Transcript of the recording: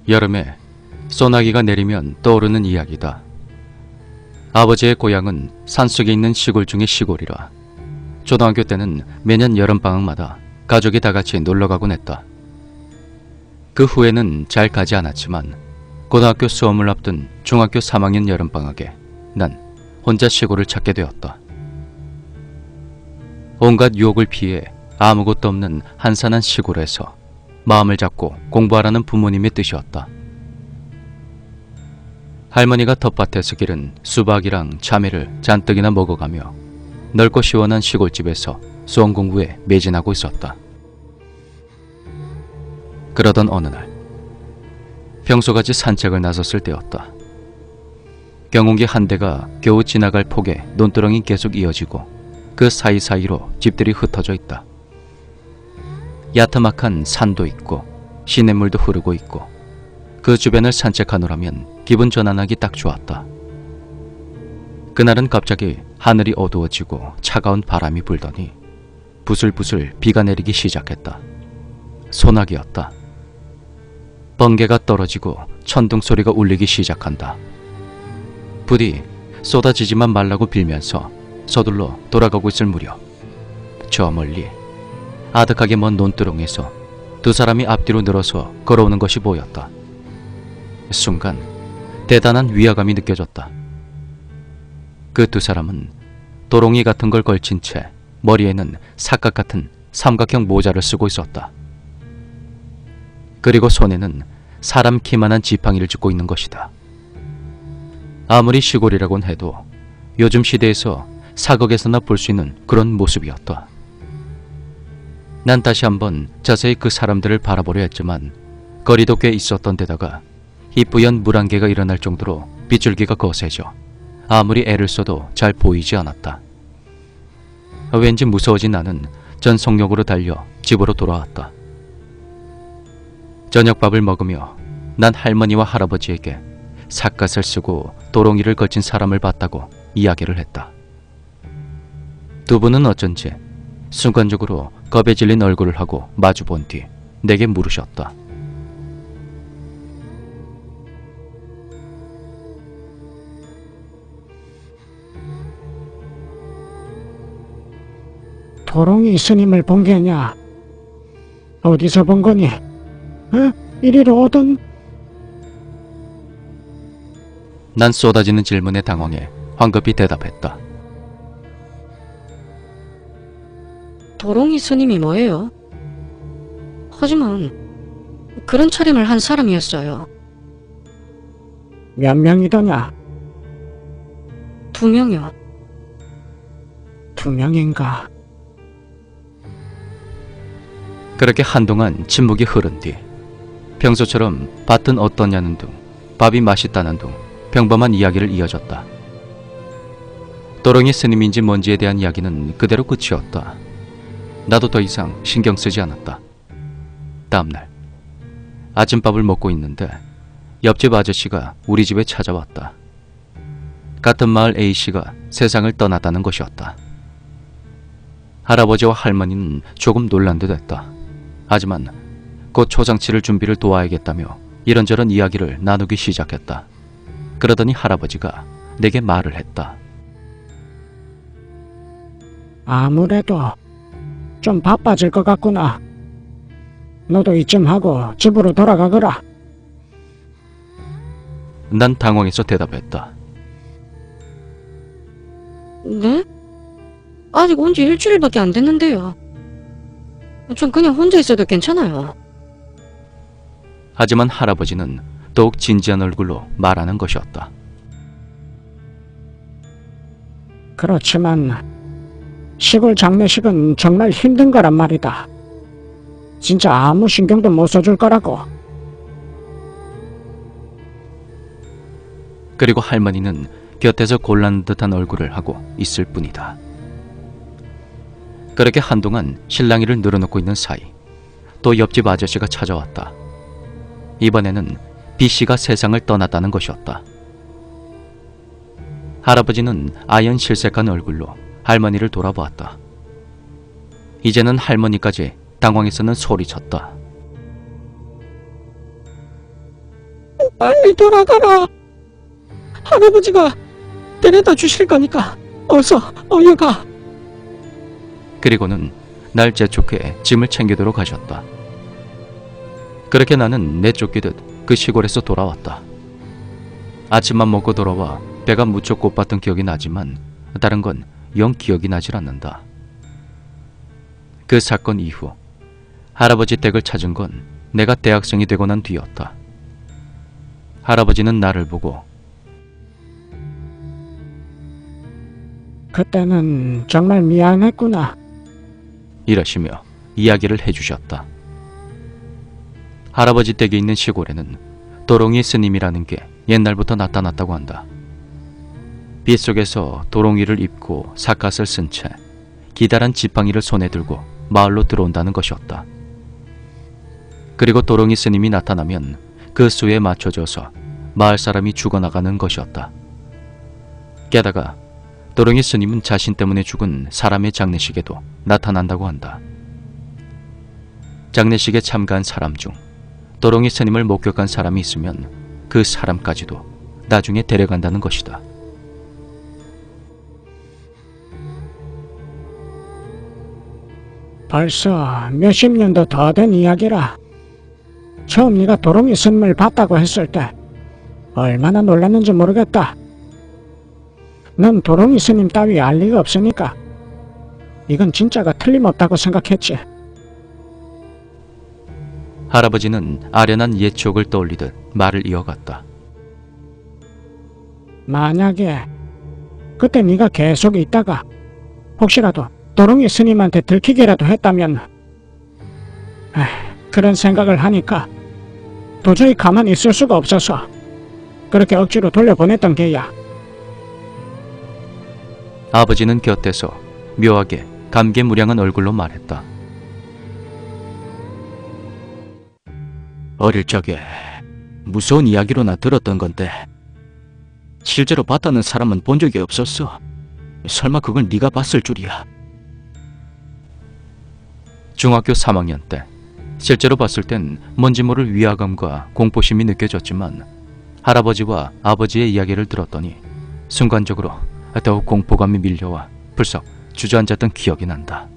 여름에 소나기가 내리면 떠오르는 이야기다. 아버지의 고향은 산속에 있는 시골 중의 시골이라 초등학교 때는 매년 여름방학마다 가족이 다같이 놀러가곤 했다. 그 후에는 잘 가지 않았지만 고등학교 수험을 앞둔 중학교 3학년 여름방학에 난 혼자 시골을 찾게 되었다. 온갖 유혹을 피해 아무것도 없는 한산한 시골에서 마음을 잡고 공부하라는 부모님의 뜻이었다. 할머니가 텃밭에서 기른 수박이랑 참외를 잔뜩이나 먹어가며 넓고 시원한 시골집에서 수험 공부에 매진하고 있었다. 그러던 어느 날 평소같이 산책을 나섰을 때였다. 경운기 한 대가 겨우 지나갈 폭에 논두렁이 계속 이어지고 그 사이사이로 집들이 흩어져 있다. 야트막한 산도 있고 시냇물도 흐르고 있고 그 주변을 산책하노라면 기분 전환하기 딱 좋았다. 그날은 갑자기 하늘이 어두워지고 차가운 바람이 불더니 부슬부슬 비가 내리기 시작했다. 소나기였다. 번개가 떨어지고 천둥 소리가 울리기 시작한다. 부디 쏟아지지만 말라고 빌면서 서둘러 돌아가고 있을 무렵 저 멀리 아득하게 먼 논두렁에서 두 사람이 앞뒤로 늘어서 걸어오는 것이 보였다. 순간 대단한 위화감이 느껴졌다. 그 두 사람은 도롱이 같은 걸 걸친 채 머리에는 사각 같은 삼각형 모자를 쓰고 있었다. 그리고 손에는 사람 키만한 지팡이를 쥐고 있는 것이다. 아무리 시골이라곤 해도 요즘 시대에서 사극에서나 볼 수 있는 그런 모습이었다. 난 다시 한번 자세히 그 사람들을 바라보려 했지만 거리도 꽤 있었던 데다가 희뿌연 물안개가 일어날 정도로 빗줄기가 거세져 아무리 애를 써도 잘 보이지 않았다. 왠지 무서워진 나는 전속력으로 달려 집으로 돌아왔다. 저녁밥을 먹으며 난 할머니와 할아버지에게 삿갓을 쓰고 도롱이를 걸친 사람을 봤다고 이야기를 했다. 두 분은 어쩐지 순간적으로 겁에 질린 얼굴을 하고 마주본 뒤 내게 물으셨다. 도롱이 스님을 본 게냐? 어디서 본 거니? 이리로 오던. 난 쏟아지는 질문에 당황해 황급히 대답했다. 도롱이 스님이 뭐예요? 하지만 그런 차림을 한 사람이었어요. 몇 명이더냐? 2명이요. 2명인가? 그렇게 한동안 침묵이 흐른 뒤 평소처럼 밭은 어떠냐는 둥, 밥이 맛있다는 둥 평범한 이야기를 이어졌다. 도롱이 스님인지 뭔지에 대한 이야기는 그대로 끝이었다. 나도 더 이상 신경 쓰지 않았다. 다음날 아침밥을 먹고 있는데 옆집 아저씨가 우리 집에 찾아왔다. 같은 마을 A씨가 세상을 떠났다는 것이었다. 할아버지와 할머니는 조금 놀란 듯 했다. 하지만 곧 초장치를 준비를 도와야겠다며 이런저런 이야기를 나누기 시작했다. 그러더니 할아버지가 내게 말을 했다. 아무래도 좀 바빠질 것 같구나. 너도 이쯤 하고 집으로 돌아가거라. 난 당황해서 대답했다. 네? 아직 온 지 일주일밖에 안 됐는데요. 전 그냥 혼자 있어도 괜찮아요. 하지만 할아버지는 더욱 진지한 얼굴로 말하는 것이었다. 그렇지만 시골 장례식은 정말 힘든 거란 말이다. 진짜 아무 신경도 못 써줄 거라고. 그리고 할머니는 곁에서 곤란 듯한 얼굴을 하고 있을 뿐이다. 그렇게 한동안 실랑이를 늘어놓고 있는 사이 또 옆집 아저씨가 찾아왔다. 이번에는 B씨가 세상을 떠났다는 것이었다. 할아버지는 아연 실색한 얼굴로 할머니를 돌아보았다. 이제는 할머니까지 당황해서는 소리쳤다. 빨리 돌아가라. 할아버지가 데려다 주실 거니까 어서 얼른 가. 그리고는 날 재촉해 짐을 챙기도록 하셨다. 그렇게 나는 내쫓기듯 그 시골에서 돌아왔다. 아침만 먹고 돌아와 배가 무척 고팠던 기억이 나지만 다른 건 영 기억이 나질 않는다. 그 사건 이후 할아버지 댁을 찾은 건 내가 대학생이 되고 난 뒤였다. 할아버지는 나를 보고 그때는 정말 미안했구나. 이러시며 이야기를 해주셨다. 할아버지 댁에 있는 시골에는 도롱이 스님이라는 게 옛날부터 나타났다고 한다. 빗속에서 도롱이를 입고 삿갓을 쓴 채 기다란 지팡이를 손에 들고 마을로 들어온다는 것이었다. 그리고 도롱이 스님이 나타나면 그 수에 맞춰져서 마을 사람이 죽어나가는 것이었다. 게다가 도롱이 스님은 자신 때문에 죽은 사람의 장례식에도 나타난다고 한다. 장례식에 참가한 사람 중 도롱이 스님을 목격한 사람이 있으면 그 사람까지도 나중에 데려간다는 것이다. 벌써 몇십 년도 더 된 이야기라. 처음 네가 도롱이 스님을 봤다고 했을 때 얼마나 놀랐는지 모르겠다. 넌 도롱이 스님 따위 알 리가 없으니까 이건 진짜가 틀림없다고 생각했지. 할아버지는 아련한 옛 추억을 떠올리듯 말을 이어갔다. 만약에 그때 네가 계속 있다가 혹시라도 도롱이 스님한테 들키기라도 했다면 그런 생각을 하니까 도저히 가만히 있을 수가 없어서 그렇게 억지로 돌려보냈던 게야. 아버지는 곁에서 묘하게 감개무량한 얼굴로 말했다. 어릴 적에 무서운 이야기로나 들었던 건데 실제로 봤다는 사람은 본 적이 없었어. 설마 그걸 네가 봤을 줄이야. 중학교 3학년 때 실제로 봤을 땐 뭔지 모를 위화감과 공포심이 느껴졌지만 할아버지와 아버지의 이야기를 들었더니 순간적으로 더욱 공포감이 밀려와 불쑥 주저앉았던 기억이 난다.